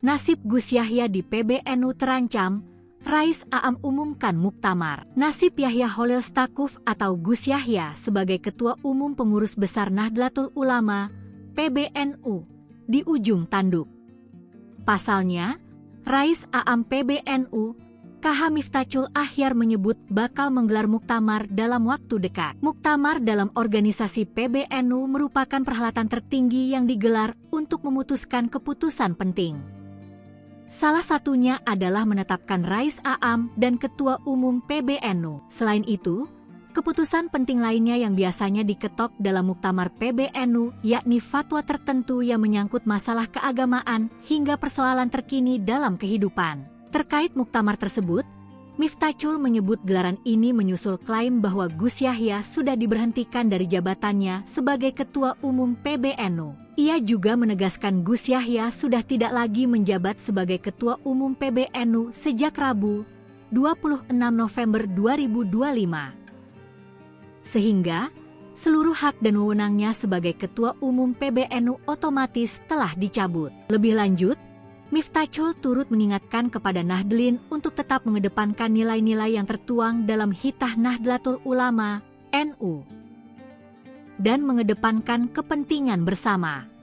Nasib Gus Yahya di PBNU terancam, Rais Aam umumkan muktamar. Nasib Yahya Holil Stakuf atau Gus Yahya sebagai Ketua Umum Pengurus Besar Nahdlatul Ulama, PBNU, di ujung tanduk. Pasalnya, Rais Aam PBNU, KH Miftachul Akhyar menyebut bakal menggelar muktamar dalam waktu dekat. Muktamar dalam organisasi PBNU merupakan perhelatan tertinggi yang digelar untuk memutuskan keputusan penting. Salah satunya adalah menetapkan Rais Aam dan Ketua Umum PBNU. Selain itu, keputusan penting lainnya yang biasanya diketok dalam muktamar PBNU yakni fatwa tertentu yang menyangkut masalah keagamaan hingga persoalan terkini dalam kehidupan. Terkait muktamar tersebut, Miftachul menyebut gelaran ini menyusul klaim bahwa Gus Yahya sudah diberhentikan dari jabatannya sebagai Ketua Umum PBNU. Ia juga menegaskan Gus Yahya sudah tidak lagi menjabat sebagai Ketua Umum PBNU sejak Rabu, 26 November 2025. Sehingga, seluruh hak dan wewenangnya sebagai Ketua Umum PBNU otomatis telah dicabut. Lebih lanjut, Miftachul turut mengingatkan kepada Nahdlin untuk tetap mengedepankan nilai-nilai yang tertuang dalam Hitah Nahdlatul Ulama, NU, dan mengedepankan kepentingan bersama.